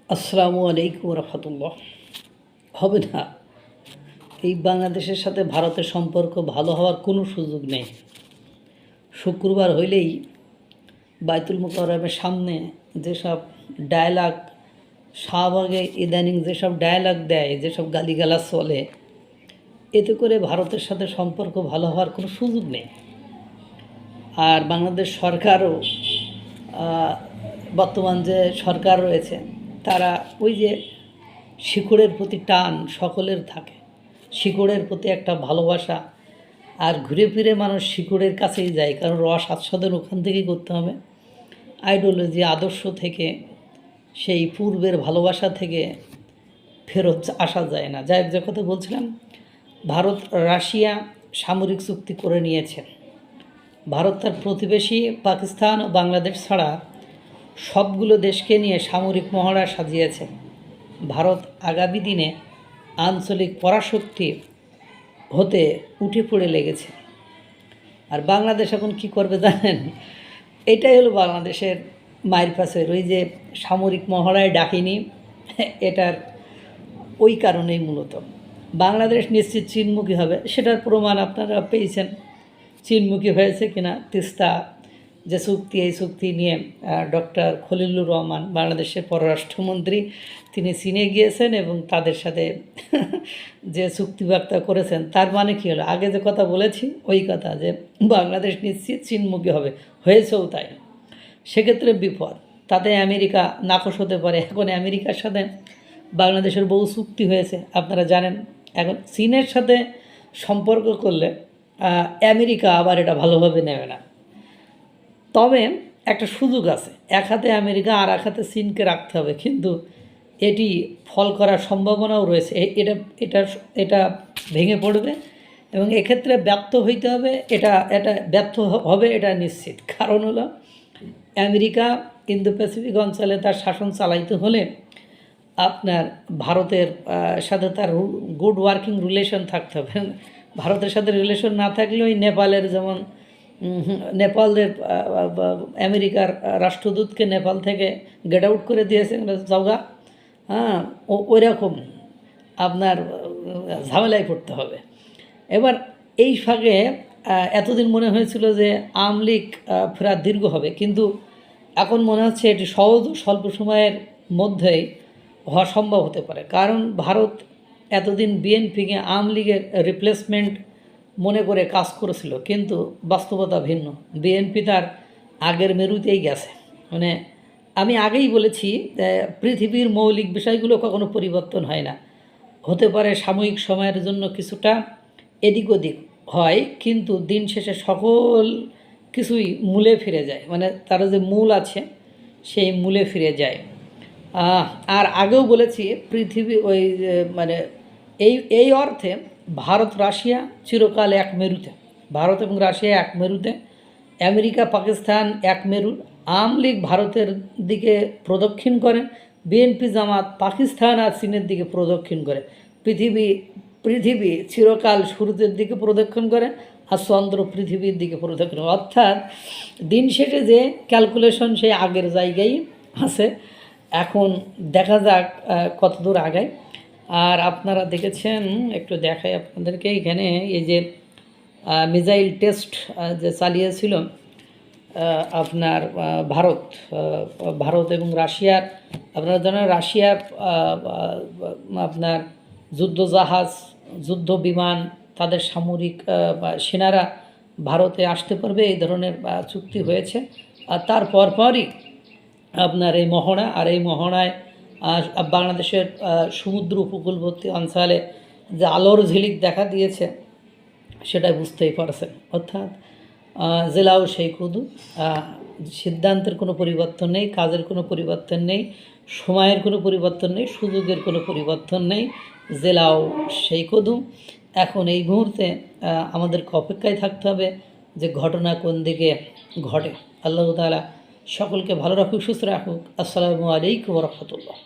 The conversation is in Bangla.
আসসালামু আলাইকুম রহমতুল্লাহ। হবে না, এই বাংলাদেশের সাথে ভারতের সম্পর্ক ভালো হওয়ার কোনো সুযোগ নেই। শুক্রবার হইলেই বাইতুল মুকাররমের সামনে যেসব ডায়ালগ, শাহবাগে ইদানিং যেসব ডায়ালগ দেয়, যেসব গালিগালাজ চলে, এতে করে ভারতের সাথে সম্পর্ক ভালো হওয়ার কোনো সুযোগ নেই। আর বাংলাদেশ সরকারও বর্তমান যে সরকার রয়েছে, তারা ওই যে শিকড়ের প্রতি টান সকলের থাকে, শিকড়ের প্রতি একটা ভালোবাসা, আর ঘুরে ফিরে মানুষ শিকড়ের কাছেই যায়, কারণ রস আস্বাদন ওখান থেকেই করতে হবে। আইডিওলজি, আদর্শ থেকে, সেই পূর্বের ভালোবাসা থেকে ফেরত আসা যায় না। যাই হোক, যে কথা বলছিলাম, ভারত রাশিয়া সামরিক চুক্তি করে নিয়েছে। ভারত তার প্রতিবেশী পাকিস্তান ও বাংলাদেশ ছাড়া সবগুলো দেশকে নিয়ে সামরিক মহড়া সাজিয়েছে। ভারত আগামী দিনে আঞ্চলিক পরাশক্তি হতে উঠে পড়ে লেগেছে। আর বাংলাদেশ এখন কি করবে জানেন? এটাই হলো বাংলাদেশের মায়ের পাশে ওই যে সামরিক মহড়ায় ডাকিনি, এটার ওই কারণেই মূলত বাংলাদেশ নিশ্চিত চীনমুখী হবে। সেটার প্রমাণ আপনারা পেয়েছেন, চীনমুখী হয়েছে কিনা। তিস্তা যে চুক্তি, এই চুক্তি নিয়ে ডক্টর খলিলুর রহমান, বাংলাদেশের পররাষ্ট্রমন্ত্রী, তিনি চীনে গিয়েছেন এবং তাদের সাথে যে চুক্তিবার্তা করেছেন, তার মানে কী হলো? আগে যে কথা বলেছি ওই কথা, যে বাংলাদেশ নিশ্চিত চীনমুখী হবে, হয়েছেও তাই। সেক্ষেত্রে বিপদ, তাতে আমেরিকা নাকশ হতে পারে। এখন আমেরিকার সাথে বাংলাদেশের বহু চুক্তি হয়েছে, আপনারা জানেন। এখন চীনের সাথে সম্পর্ক করলে আমেরিকা আবার এটা ভালোভাবে নেবে না। তবে একটা সুযোগ আছে, এক হাতে আমেরিকা আর এক হাতে চীনকে রাখতে হবে, কিন্তু এটি ফল করার সম্ভাবনাও রয়েছে। এটা এটা এটা ভেঙে পড়বে এবং এক্ষেত্রে ব্যর্থ হইতে হবে। এটা ব্যর্থ হবে, এটা নিশ্চিত। কারণ হলো, আমেরিকা ইন্দো প্যাসিফিক অঞ্চলে তার শাসন চালাইতে হলে আপনার ভারতের সাথে তার গুড ওয়ার্কিং রিলেশন থাকতে হবে। ভারতের সাথে রিলেশন না থাকলে ওই নেপালের যেমন নেপালের আমেরিকার রাষ্ট্রদূতকে নেপাল থেকে গেট আউট করে দিয়েছে জায়গা, হ্যাঁ, ওই রকম আপনার ঝামেলায় পড়তে হবে। এবার এই ফাঁকে এতদিন মনে হয়েছিল যে আওয়ামী লীগ ফেরার দীর্ঘ হবে, কিন্তু এখন মনে হচ্ছে এটি সহজ স্বল্প সময়ের মধ্যেই হওয়া সম্ভব হতে পারে। কারণ ভারত এতদিন বিএনপিকে আওয়ামী লীগের রিপ্লেসমেন্ট মনে করে কাজ করেছিল, কিন্তু বাস্তবতা ভিন্ন। বিএনপি তার আগের মেরুতেই গেছে। মানে আমি আগেই বলেছি, পৃথিবীর মৌলিক বিষয়গুলো কখনো পরিবর্তন হয় না। হতে পারে সাময়িক সময়ের জন্য কিছুটা এদিক ওদিক হয়, কিন্তু দিন শেষে সকল কিছুই মূলে ফিরে যায়। মানে তার যে মূল আছে সেই মূলে ফিরে যায়। আর আগেও বলেছি, পৃথিবী ওই মানে এই অর্থে ভারত রাশিয়া চিরকাল এক মেরুতে, ভারত এবং রাশিয়া এক মেরুতে, আমেরিকা পাকিস্তান এক মেরুর। আওয়ামী লীগ ভারতের দিকে প্রদক্ষিণ করে, বিএনপি জামাত পাকিস্তান আর চীনের দিকে প্রদক্ষিণ করে। পৃথিবী চিরকাল সূর্যের দিকে প্রদক্ষিণ করে, আর চন্দ্র পৃথিবীর দিকে প্রদক্ষিণ করে। অর্থাৎ দিন শেষে যে ক্যালকুলেশন সেই আগের জায়গায় আছে। এখন দেখা যাক কতদূর আগায়। আর আপনারা দেখেছেন, একটু দেখাই আপনাদেরকে, এখানে এই যে মিসাইল টেস্ট যে চালিয়েছিল আপনার ভারত এবং রাশিয়ার, আপনারা জানেন রাশিয়ার আপনার যুদ্ধজাহাজ, যুদ্ধ বিমান, তাদের সামরিক সেনারা ভারতে আসতে পারবে, এই ধরনের চুক্তি হয়েছে। আর তার পরপরই আপনার এই মহড়া, আর এই মহড়ায় বাংলাদেশের সমুদ্র উপকূলবর্তী অঞ্চলে যে আলোর ঝিলিক দেখা দিয়েছে, সেটা বুঝতেই পারছেন। অর্থাৎ জেলাও সেই কুদু, সিদ্ধান্তের কোনো পরিবর্তন নেই, কাজের কোনো পরিবর্তন নেই, সময়ের কোনো পরিবর্তন নেই, সুযোগের কোনো পরিবর্তন নেই, জেলাও সেই কদু। এখন এই মুহূর্তে আমাদেরকে অপেক্ষায় থাকতে হবে যে ঘটনা কোন দিকে ঘটে। আল্লাহ তাআলা সকলকে ভালো রাখুক, সুস্থ রাখুক। আসসালামু আলাইকুম ওয়া রাহমাতুল্লাহ।